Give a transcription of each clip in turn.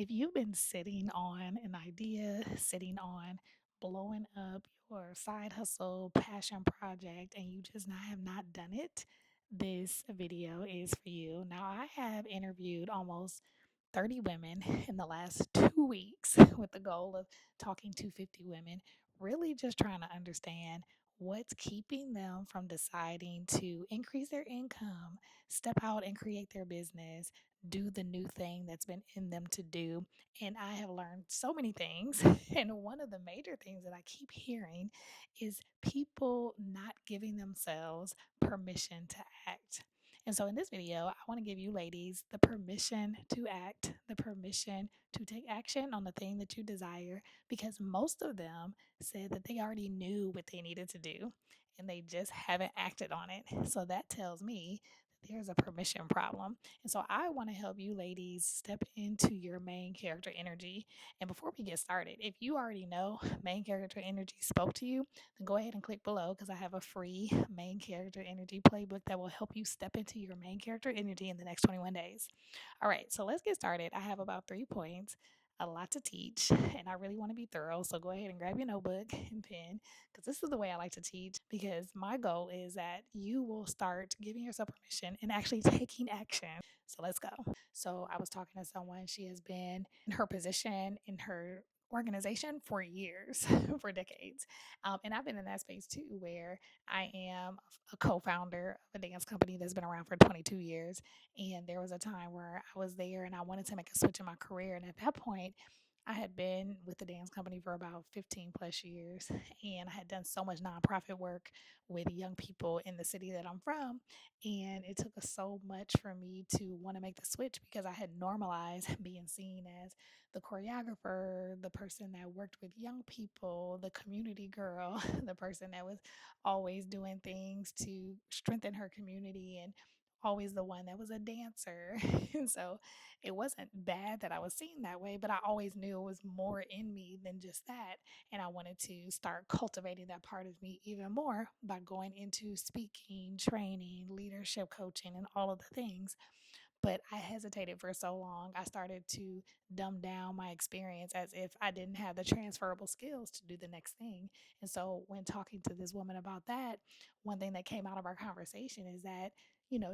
If you've been sitting on an idea, sitting on blowing up your side hustle, passion project, and you just not have not done it, this video is for you. Now, I have interviewed almost 30 women in the last 2 weeks with the goal of talking to 50 women, really just trying to understand what's keeping them from deciding to increase their income, step out and create their business, do the new thing that's been in them to do. And I have learned so many things. And one of the major things that I keep hearing is people not giving themselves permission to act. And so in this video, I want to give you ladies the permission to act, the permission to take action on the thing that you desire, because most of them said that they already knew what they needed to do and they just haven't acted on it. So that tells me that there's a permission problem. And so I want to help you ladies step into your main character energy. And before we get started, if you already know main character energy spoke to you, then go ahead and click below because I have a free main character energy playbook that will help you step into your main character energy in the next 21 days. All right, so let's get started. I have about 3 points, a lot to teach, and I really want to be thorough. So go ahead and grab your notebook and pen because this is the way I like to teach. Because my goal is that you will start giving yourself permission and actually taking action. So let's go. So I was talking to someone, she has been in her position in her organization for years, for decades. And I've been in that space too, where I am a co founder of a dance company that's been around for 22 years. And there was a time where I was there and I wanted to make a switch in my career. And at that point, I had been with the dance company for about 15 plus years, and I had done so much nonprofit work with young people in the city that I'm from. And it took so much for me to want to make the switch because I had normalized being seen as the choreographer, the person that worked with young people, the community girl, the person that was always doing things to strengthen her community and always the one that was a dancer. And so it wasn't bad that I was seen that way, but I always knew it was more in me than just that. And I wanted to start cultivating that part of me even more by going into speaking, training, leadership coaching, and all of the things. But I hesitated for so long. I started to dumb down my experience as if I didn't have the transferable skills to do the next thing. And so, when talking to this woman about that, one thing that came out of our conversation is that,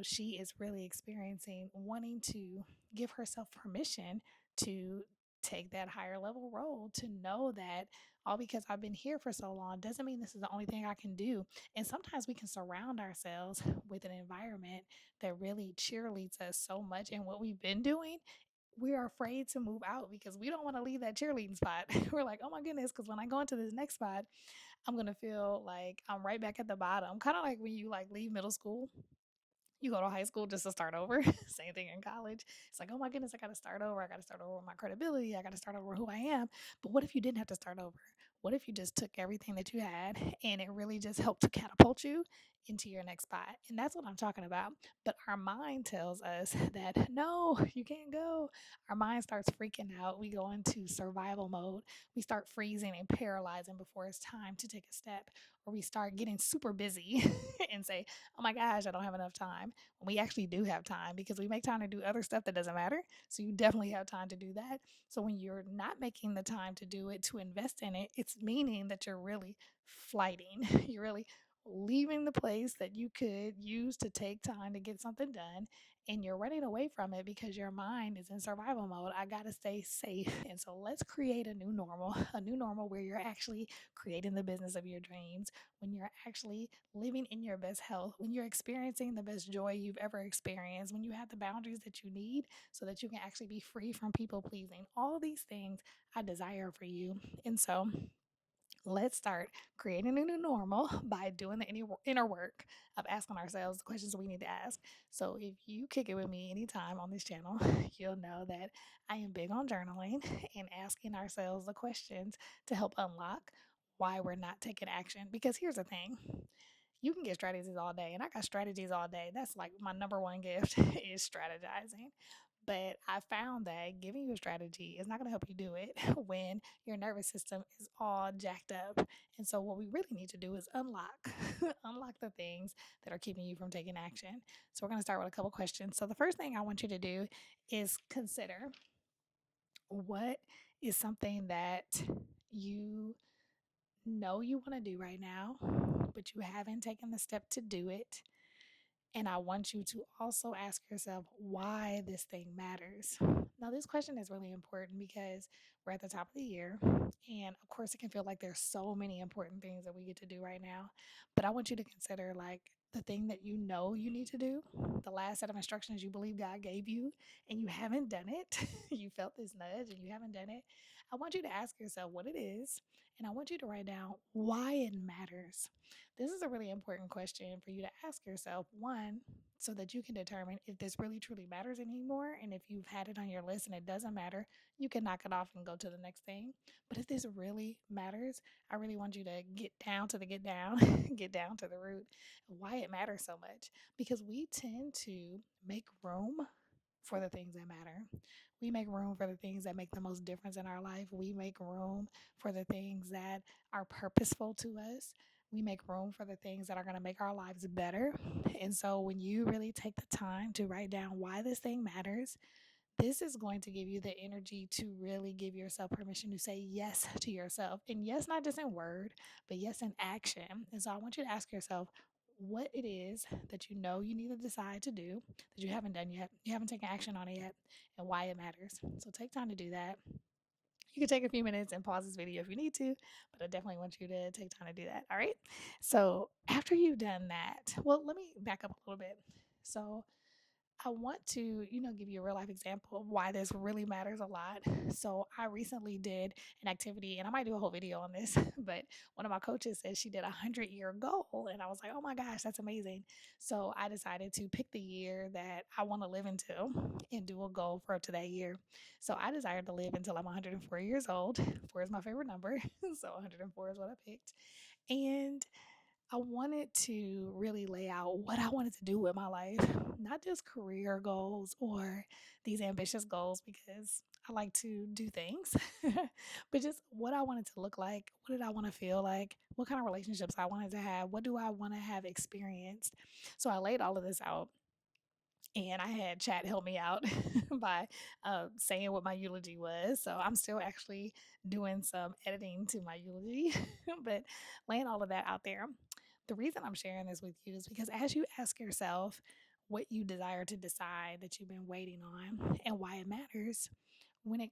she is really experiencing wanting to give herself permission to take that higher level role, to know that all because I've been here for so long doesn't mean this is the only thing I can do. And sometimes we can surround ourselves with an environment that really cheerleads us so much in what we've been doing. We are afraid to move out because we don't want to leave that cheerleading spot. We're like, oh my goodness, because when I go into this next spot, I'm gonna feel like I'm right back at the bottom. Kind of like when you like leave middle school, you go to high school just to start over. Same thing in college. It's like, oh my goodness, I got to start over. I got to start over with my credibility. I got to start over who I am. But what if you didn't have to start over? What if you just took everything that you had and it really just helped to catapult you into your next spot? And that's what I'm talking about. But our mind tells us that no, you can't go. Our mind starts freaking out. We go into survival mode. We start freezing and paralyzing before it's time to take a step, or we start getting super busy and say, oh my gosh, I don't have enough time. When we actually do have time because we make time to do other stuff that doesn't matter. So you definitely have time to do that. So when you're not making the time to do it, to invest in it, it's meaning that you're really flighting. You're really leaving the place that you could use to take time to get something done, and you're running away from it because your mind is in survival mode. I got to stay safe. And so let's create a new normal where you're actually creating the business of your dreams, when you're actually living in your best health, when you're experiencing the best joy you've ever experienced, when you have the boundaries that you need so that you can actually be free from people pleasing. All these things I desire for you. And so let's start creating a new normal by doing the inner work of asking ourselves the questions we need to ask. So, if you kick it with me anytime on this channel, you'll know that I am big on journaling and asking ourselves the questions to help unlock why we're not taking action. Because here's the thing, you can get strategies all day, and I got strategies all day. That's like my number one gift is strategizing. But I found that giving you a strategy is not going to help you do it when your nervous system is all jacked up. And so what we really need to do is unlock unlock the things that are keeping you from taking action. So we're going to start with a couple questions. So the first thing I want you to do is consider, What is something that you know you want to do right now, but you haven't taken the step to do it? And I want you to also ask yourself why this thing matters. Now, this question is really important because we're at the top of the year. And of course, it can feel like there's so many important things that we get to do right now. But I want you to consider like the thing that you know you need to do, the last set of instructions you believe God gave you, and you haven't done it. You felt this nudge and you haven't done it. I want you to ask yourself what it is. And I want you to write down why it matters. This is a really important question for you to ask yourself. One, so that you can determine if this really truly matters anymore. And if you've had it on your list and it doesn't matter, you can knock it off and go to the next thing. But if this really matters, I really want you to get down to the get down, get down to the root, why it matters so much. Because we tend to make room for the things that matter. We make room for the things that make the most difference in our life. We make room for the things that are purposeful to us. We make room for the things that are going to make our lives better. And so when you really take the time to write down why this thing matters, this is going to give you the energy to really give yourself permission to say yes to yourself. And yes, not just in word, but yes in action. And so I want you to ask yourself what it is that you know you need to decide to do that you haven't done yet. You haven't taken action on it yet, and why it matters. So take time to do that. You can take a few minutes and pause this video if you need to, but I definitely want you to take time to do that. All right. So after you've done that, well, let me back up a little bit. So I want to, give you a real life example of why this really matters a lot. So I recently did an activity, and I might do a whole video on this, but one of my coaches said she did a 100-year goal, and I was like, oh my gosh, that's amazing. So I decided to pick the year that I want to live into and do a goal for up to that year. So I desired to live until I'm 104 years old. 4 is my favorite number, so 104 is what I picked. And I wanted to really lay out what I wanted to do with my life, not just career goals or these ambitious goals because I like to do things, but just what I wanted to look like, what did I want to feel like, what kind of relationships I wanted to have, what do I want to have experienced. So I laid all of this out and I had chat help me out by saying what my eulogy was. So I'm still actually doing some editing to my eulogy, but laying all of that out there. The reason I'm sharing this with you is because as you ask yourself what you desire to decide that you've been waiting on and why it matters, when it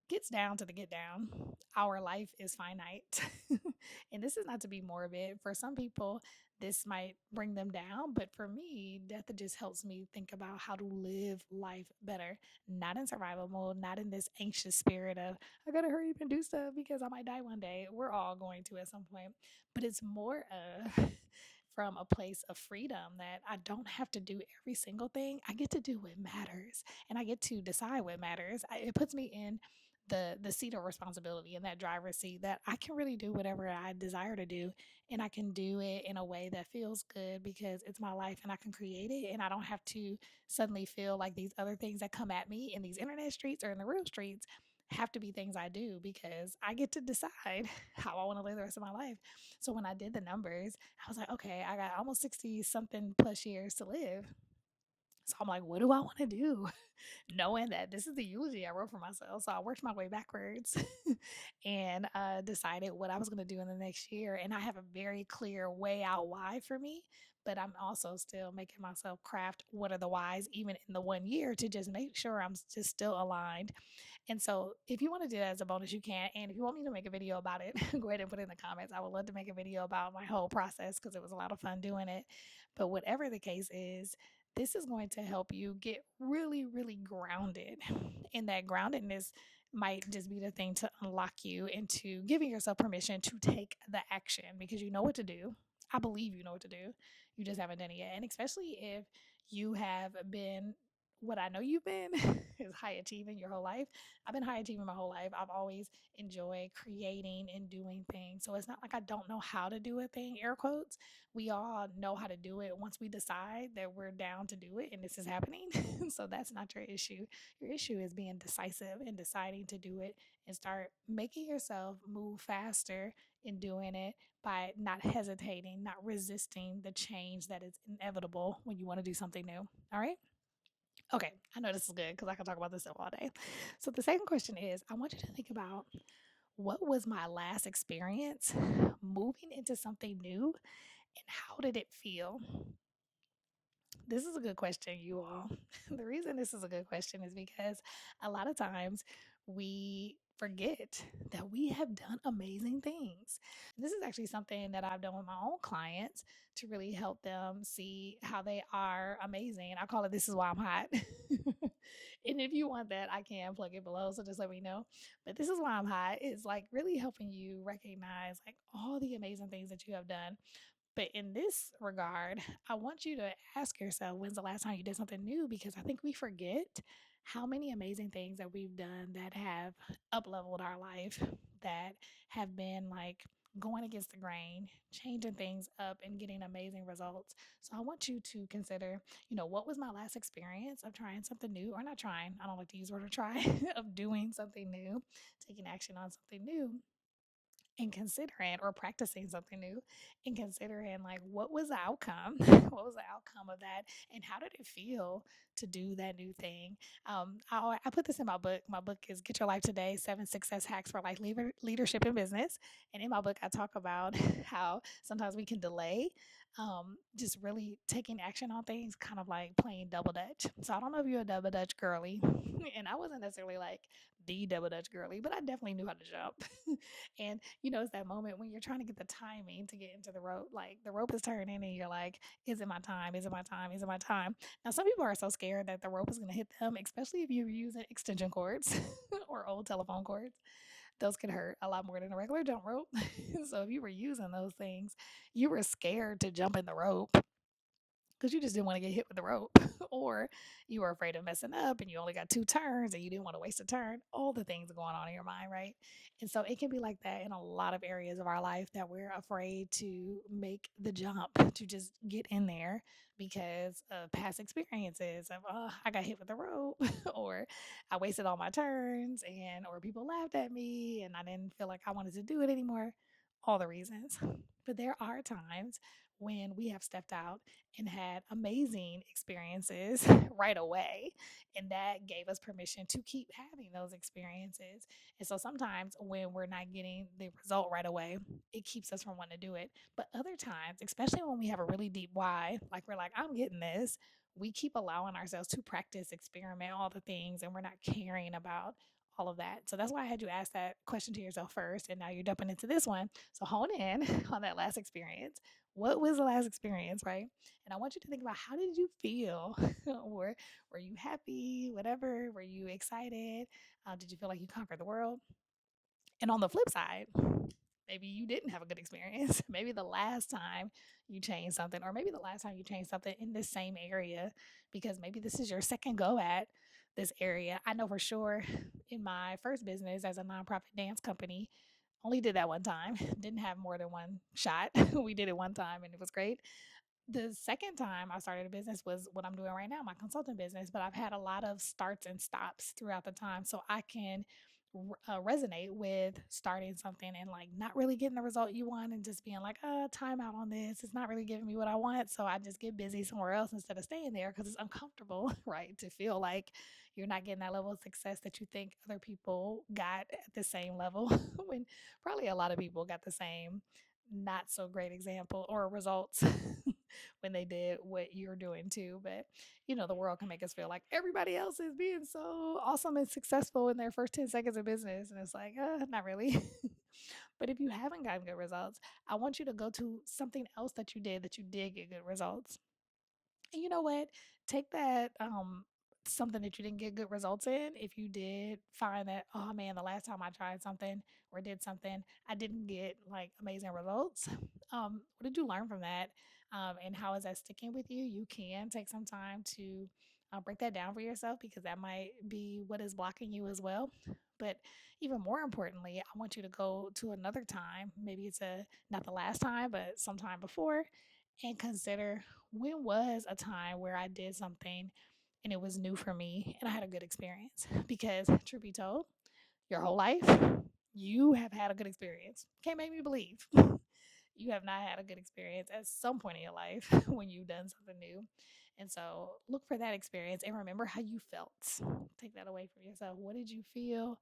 gets down to the get down, our life is finite. And this is not to be morbid. For some people, this might bring them down, but for me, death just helps me think about how to live life better, not in survival mode, not in this anxious spirit of, I gotta hurry up and do stuff because I might die one day. We're all going to at some point, but it's more of from a place of freedom that I don't have to do every single thing. I get to do what matters and I get to decide what matters. It puts me in the seat of responsibility in that driver's seat that I can really do whatever I desire to do and I can do it in a way that feels good because it's my life and I can create it and I don't have to suddenly feel like these other things that come at me in these internet streets or in the real streets have to be things I do because I get to decide how I want to live the rest of my life. So when I did the numbers, I was like, okay, I got almost 60 something plus years to live. So I'm like, what do I want to do? Knowing that this is the eulogy I wrote for myself. So I worked my way backwards and decided what I was going to do in the next year. And I have a very clear way out why for me, but I'm also still making myself craft what are the whys, even in the 1 year, to just make sure I'm just still aligned. And so if you want to do that as a bonus, you can. And if you want me to make a video about it, go ahead and put it in the comments. I would love to make a video about my whole process because it was a lot of fun doing it. But whatever the case is, this is going to help you get really, really grounded. And that groundedness might just be the thing to unlock you into giving yourself permission to take the action because you know what to do. I believe you know what to do. You just haven't done it yet. And especially if you have been what I know you've been is high achieving your whole life. I've been high achieving my whole life. I've always enjoyed creating and doing things. So it's not like I don't know how to do a thing, air quotes. We all know how to do it once we decide that we're down to do it and this is happening. So that's not your issue. Your issue is being decisive and deciding to do it and start making yourself move faster in doing it by not hesitating, not resisting the change that is inevitable when you want to do something new. All right. Okay, I know this is good because I can talk about this all day. So the second question is I want you to think about what was my last experience moving into something new and how did it feel? This is a good question, you all. The reason this is a good question is because a lot of times we forget that we have done amazing things. This is actually something that I've done with my own clients to really help them see how they are amazing. I call it This Is Why I'm Hot. And if you want that, I can plug it below. So just let me know. But This Is Why I'm Hot is like really helping you recognize like all the amazing things that you have done, but in this regard, I want you to ask yourself when's the last time you did something new? Because I think we forget how many amazing things that we've done that have up leveled our life, that have been like going against the grain, changing things up and getting amazing results. So I want you to consider, what was my last experience of trying something new or not trying? I don't like to use the word try, of doing something new, taking action on something new and considering or practicing something new and considering like what was the outcome what was the outcome of that and how did it feel to do that new thing. I put this in my book is Get Your Life Today: 7 Success Hacks for Life Leadership and Business. And in my book I talk about how sometimes we can delay just really taking action on things, kind of like playing double dutch. So I don't know if you're a double dutch girly, and I wasn't necessarily like the double dutch girly, but I definitely knew how to jump. And it's that moment when you're trying to get the timing to get into the rope. Like the rope is turning and you're like, is it my time? Is it my time? Is it my time? Now, some people are so scared that the rope is going to hit them, especially if you're using extension cords or old telephone cords. Those can hurt a lot more than a regular jump rope. So if you were using those things, you were scared to jump in the rope because you just didn't want to get hit with the rope, or you were afraid of messing up and you only got 2 turns and you didn't want to waste a turn. All the things going on in your mind, right? And so it can be like that in a lot of areas of our life, that we're afraid to make the jump, to just get in there because of past experiences of, oh, I got hit with the rope, or I wasted all my turns, and or people laughed at me and I didn't feel like I wanted to do it anymore. All the reasons. But there are times when we have stepped out and had amazing experiences right away. And that gave us permission to keep having those experiences. And so sometimes when we're not getting the result right away, it keeps us from wanting to do it. But other times, especially when we have a really deep why, like we're like, I'm getting this, we keep allowing ourselves to practice, experiment, all the things, and we're not caring about all of that. So that's why I had you ask that question to yourself first. And now you're jumping into this one. So hone in on that last experience. What was the last experience, right? And I want you to think about, how did you feel? Or were you happy? Whatever. Were you excited? Did you feel like you conquered the world? And on the flip side, maybe you didn't have a good experience. Maybe the last time you changed something, or maybe the last time you changed something in this same area, because maybe this is your second go at this area. I know for sure in my first business as a nonprofit dance company, only did that one time, didn't have more than one shot. We did it one time and it was great. The second time I started a business was what I'm doing right now, my consulting business, but I've had a lot of starts and stops throughout the time. So I can resonate with starting something and like not really getting the result you want and just being like, time out on this. It's not really giving me what I want. So I just get busy somewhere else instead of staying there because it's uncomfortable, right? To feel like you're not getting that level of success that you think other people got at the same level when probably a lot of people got the same not so great example or results when they did what you're doing too. But the world can make us feel like everybody else is being so awesome and successful in their first 10 seconds of business. And it's like, not really. But if you haven't gotten good results, I want you to go to something else that you did get good results. And you know what? Take that something that you didn't get good results in. If you did find that, oh man, the last time I tried something or did something, I didn't get like amazing results. What did you learn from that? And how is that sticking with you? You can take some time to break that down for yourself, because that might be what is blocking you as well. But even more importantly, I want you to go to another time. Maybe it's a not the last time, but sometime before, and consider, when was a time where I did something and it was new for me and I had a good experience? Because, truth be told, your whole life, you have had a good experience. Can't make me believe you have not had a good experience at some point in your life when you've done something new. And so look for that experience and remember how you felt. Take that away from yourself. What did you feel?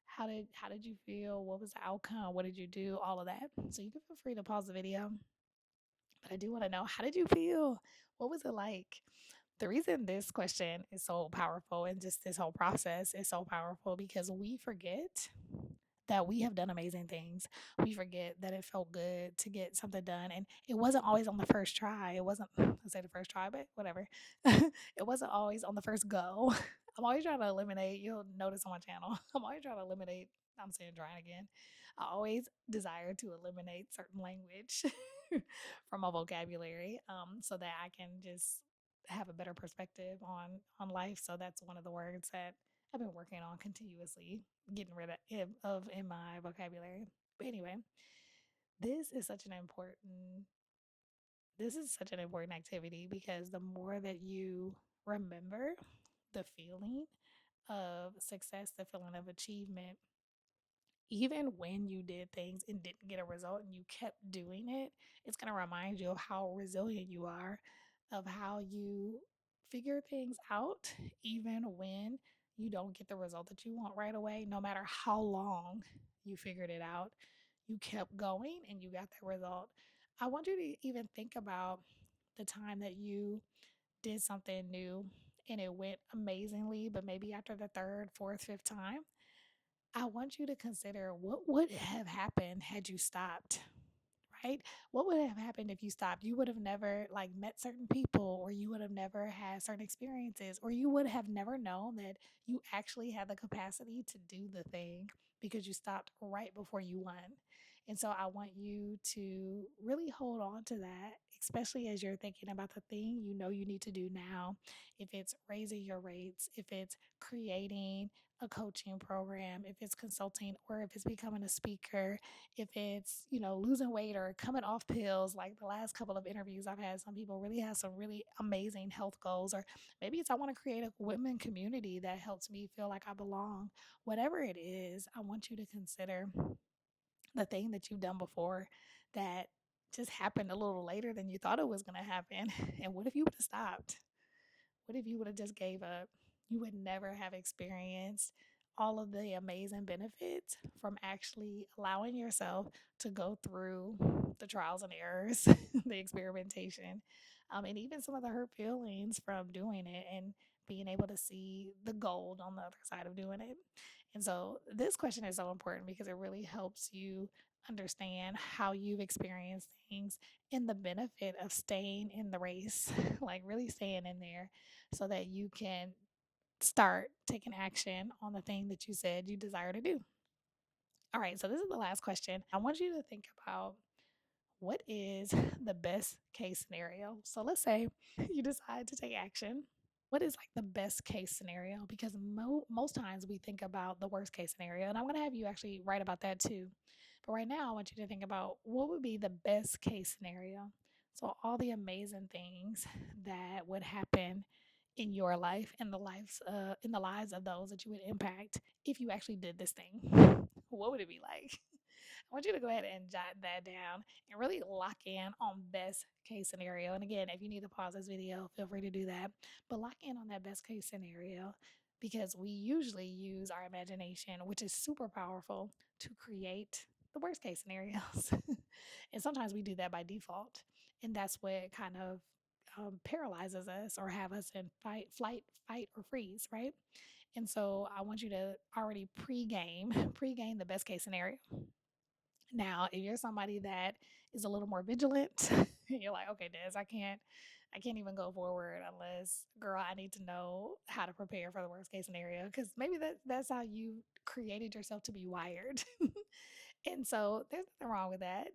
How did you feel? What was the outcome? What did you do? All of that. So you can feel free to pause the video. But I do want to know, how did you feel? What was it like? The reason this question is so powerful and just this whole process is so powerful because we forget that we have done amazing things. We forget that it felt good to get something done. And it wasn't always on the first try. It wasn't, I say the first try, but whatever. It wasn't always on the first go. I'm always trying to eliminate, you'll notice on my channel, I'm always trying to eliminate, I'm saying trying again. I always desire to eliminate certain language from my vocabulary so that I can just have a better perspective on life. So that's one of the words that I've been working on continuously getting rid of in my vocabulary. But anyway, this is such an important this is such an important activity because the more that you remember the feeling of success, the feeling of achievement, even when you did things and didn't get a result and you kept doing it, it's going to remind you of how resilient you are, of how you figure things out, even when you don't get the result that you want right away. No matter how long you figured it out, you kept going and you got that result. I want you to even think about the time that you did something new and it went amazingly, but maybe after the third, fourth, fifth time, I want you to consider what would have happened had you stopped, right? What would have happened if you stopped? You would have never like met certain people, or you would have never had certain experiences, or you would have never known that you actually had the capacity to do the thing because you stopped right before you won. And so I want you to really hold on to that, especially as you're thinking about the thing you know you need to do now. If it's raising your rates, if it's creating a coaching program, if it's consulting, or if it's becoming a speaker, if it's, losing weight or coming off pills, like the last couple of interviews I've had, some people really have some really amazing health goals, or maybe it's I want to create a women community that helps me feel like I belong. Whatever it is, I want you to consider the thing that you've done before that just happened a little later than you thought it was going to happen. And what if you would have stopped? What if you would have just gave up? You would never have experienced all of the amazing benefits from actually allowing yourself to go through the trials and errors, the experimentation, and even some of the hurt feelings from doing it and being able to see the gold on the other side of doing it. And so, this question is so important because it really helps you understand how you've experienced things and the benefit of staying in the race, like really staying in there so that you can start taking action on the thing that you said you desire to do. All right, so this is the last question. I want you to think about what is the best case scenario. So let's say you decide to take action. What is like the best case scenario? Because most times we think about the worst case scenario, and I'm going to have you actually write about that too. But right now, I want you to think about what would be the best case scenario. So all the amazing things that would happen in your life and in the lives of those that you would impact if you actually did this thing. What would it be like? I want you to go ahead and jot that down and really lock in on best case scenario. And again, if you need to pause this video, feel free to do that. But lock in on that best case scenario because we usually use our imagination, which is super powerful, to create the worst case scenarios. And sometimes we do that by default. And that's what kind of paralyzes us or have us in fight, flight, fight, or freeze, right? And so I want you to already pregame the best case scenario. Now, if you're somebody that is a little more vigilant, you're like, okay, Des, I can't even go forward unless, girl, I need to know how to prepare for the worst case scenario because maybe that's how you created yourself to be wired. And so there's nothing wrong with that.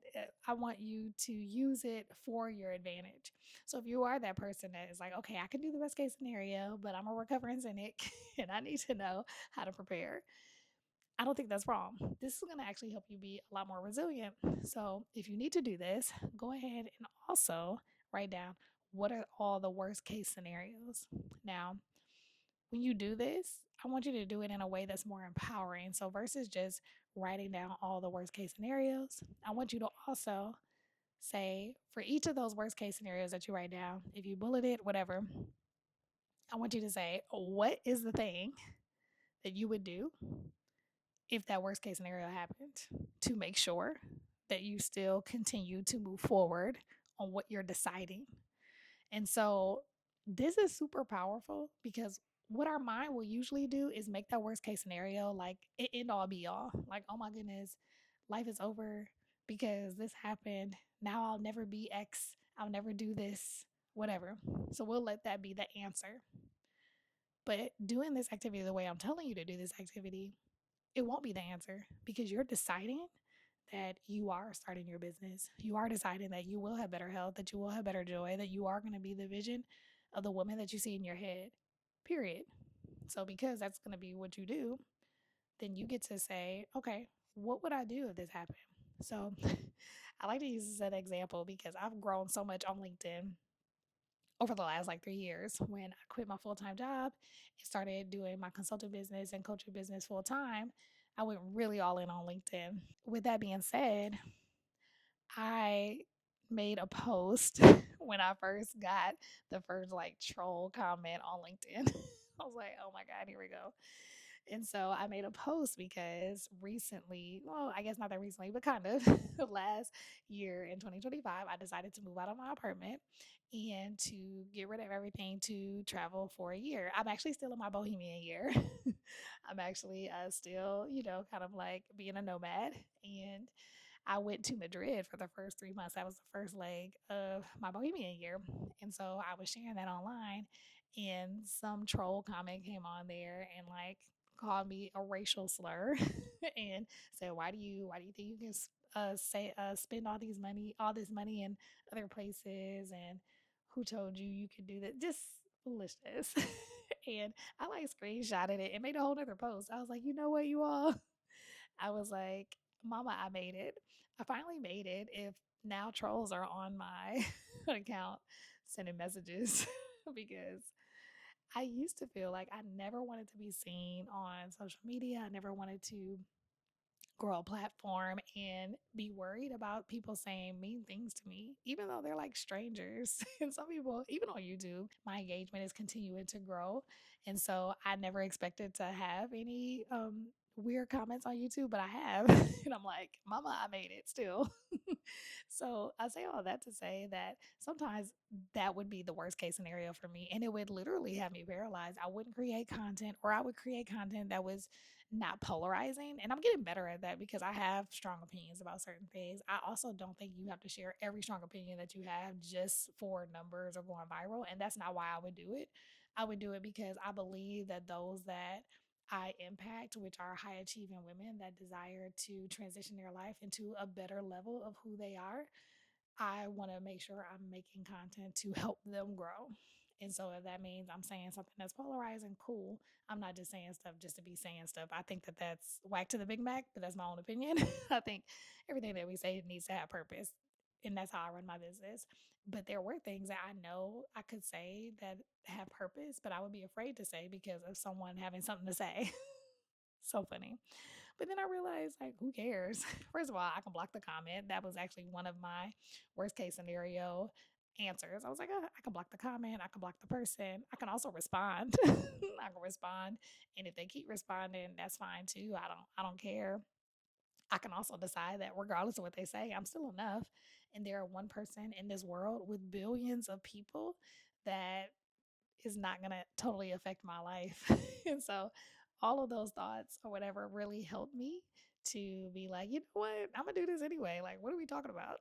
I want you to use it for your advantage. So if you are that person that is like, okay, I can do the best case scenario, but I'm a recovering cynic and I need to know how to prepare, I don't think that's wrong. This is going to actually help you be a lot more resilient. So, if you need to do this, go ahead and also write down what are all the worst case scenarios. Now, when you do this, I want you to do it in a way that's more empowering. So, versus just writing down all the worst case scenarios, I want you to also say for each of those worst case scenarios that you write down, if you bullet it, whatever, I want you to say, what is the thing that you would do if that worst case scenario happened to make sure that you still continue to move forward on what you're deciding? And so this is super powerful because what our mind will usually do is make that worst case scenario like it end all be all. Like, oh my goodness, life is over because this happened. Now I'll never be X. I'll never do this, whatever. So we'll let that be the answer. But doing this activity the way I'm telling you to do this activity, it won't be the answer because you're deciding that you are starting your business. You are deciding that you will have better health, that you will have better joy, that you are going to be the vision of the woman that you see in your head, period. So, because that's going to be what you do, then you get to say, okay, what would I do if this happened? So, I like to use this as an example because I've grown so much on LinkedIn over the last like 3 years when I quit my full time job and started doing my consulting business and coaching business full time. I went really all in on LinkedIn. With that being said, I made a post when I first got the first like troll comment on LinkedIn. I was like, oh my God, here we go. And so I made a post because recently, well, I guess not that recently, but kind of last year in 2025, I decided to move out of my apartment and to get rid of everything to travel for a year. I'm actually still in my bohemian year. I'm actually still, kind of like being a nomad. And I went to Madrid for the first 3 months. That was the first leg of my bohemian year. And so I was sharing that online, and some troll comment came on there and like called me a racial slur and said, why do you think you can spend all this money in other places, and who told you you could do that? Just foolishness. And I like screenshotted it and made a whole other post. I was like, you know what, you all? I was like, Mama, I made it. I finally made it. If now trolls are on my account sending messages because I used to feel like I never wanted to be seen on social media. I never wanted to grow a platform and be worried about people saying mean things to me, even though they're like strangers. And some people, even on YouTube, my engagement is continuing to grow. And so I never expected to have any weird comments on YouTube, but I have. And I'm like, Mama, I made it still. So I say all that to say that sometimes that would be the worst case scenario for me. And it would literally have me paralyzed. I wouldn't create content, or I would create content that was not polarizing. And I'm getting better at that because I have strong opinions about certain things. I also don't think you have to share every strong opinion that you have just for numbers or going viral. And that's not why I would do it. I would do it because I believe that those that I impact, which are high achieving women that desire to transition their life into a better level of who they are, I want to make sure I'm making content to help them grow. And so if that means I'm saying something that's polarizing, cool. I'm not just saying stuff just to be saying stuff. I think that that's whack to the Big Mac, but that's my own opinion. I think everything that we say needs to have purpose. And that's how I run my business. But there were things that I know I could say that have purpose, but I would be afraid to say because of someone having something to say. So funny. But then I realized, like, who cares? First of all, I can block the comment. That was actually one of my worst case scenario answers. I was like, I can block the comment. I can block the person. I can also respond. I can respond, and if they keep responding, that's fine too. I don't care. I can also decide that regardless of what they say, I'm still enough. And there are one person in this world with billions of people that is not going to totally affect my life. And so all of those thoughts or whatever really helped me to be like, you know what? I'm going to do this anyway. Like, what are we talking about?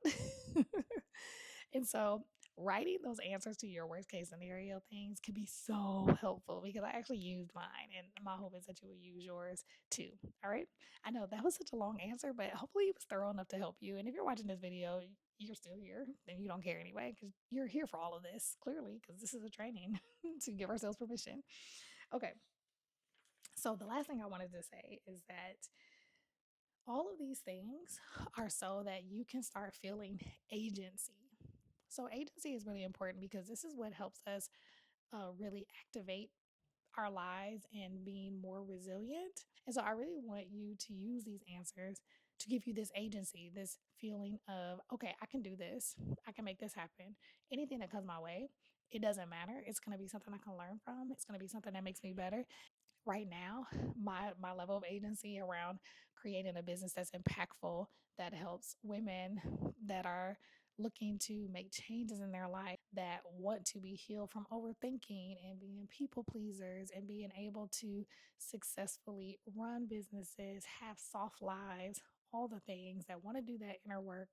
And so writing those answers to your worst case scenario things can be so helpful because I actually used mine, and my hope is that you will use yours too. All right. I know that was such a long answer, but hopefully it was thorough enough to help you. And if you're watching this video, you're still here, then you don't care anyway because you're here for all of this, clearly, because this is a training to give ourselves permission. Okay. So the last thing I wanted to say is that all of these things are so that you can start feeling agency. So agency is really important because this is what helps us really activate our lives and being more resilient. And so I really want you to use these answers to give you this agency, this feeling of, okay, I can do this. I can make this happen. Anything that comes my way, it doesn't matter. It's going to be something I can learn from. It's going to be something that makes me better. Right now, my level of agency around creating a business that's impactful, that helps women that are looking to make changes in their life, that want to be healed from overthinking and being people pleasers and being able to successfully run businesses, have soft lives, all the things, that want to do that inner work.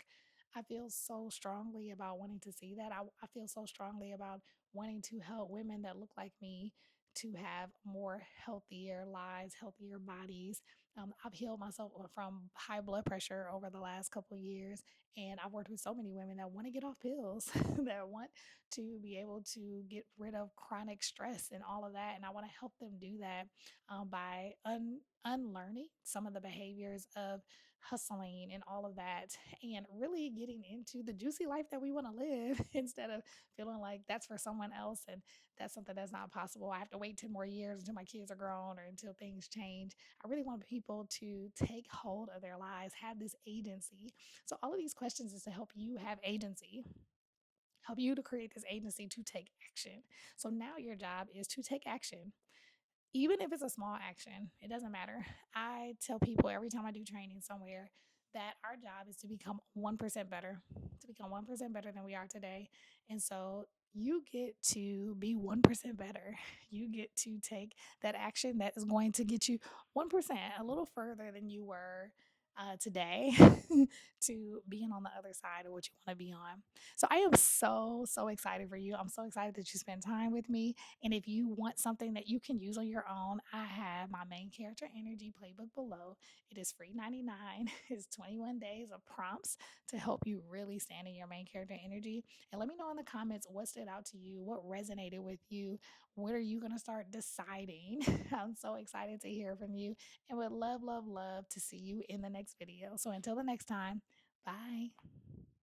I feel so strongly about wanting to see that. I feel so strongly about wanting to help women that look like me to have more healthier lives, healthier bodies. I've healed myself from high blood pressure over the last couple of years, and I've worked with so many women that want to get off pills, that want to be able to get rid of chronic stress and all of that. And I want to help them do that by unlearning some of the behaviors of hustling and all of that, and really getting into the juicy life that we want to live instead of feeling like that's for someone else and that's something that's not possible. I have to wait 10 more years until my kids are grown or until things change. I really want people to take hold of their lives, have this agency. So, all of these questions is to help you have agency, help you to create this agency to take action. So, now your job is to take action. Even if it's a small action, it doesn't matter. I tell people every time I do training somewhere that our job is to become 1% better, to become 1% better than we are today. And so you get to be 1% better. You get to take that action that is going to get you 1%, a little further than you were today, to being on the other side of what you want to be on. So I am so, so excited for you. I'm so excited that you spend time with me. And if you want something that you can use on your own, I have my main character energy playbook below. It is free 99. It's 21 days of prompts to help you really stand in your main character energy. And let me know in the comments what stood out to you, what resonated with you, what are you going to start deciding. I'm so excited to hear from you and would love, love, love to see you in the next video. So until the next time, bye.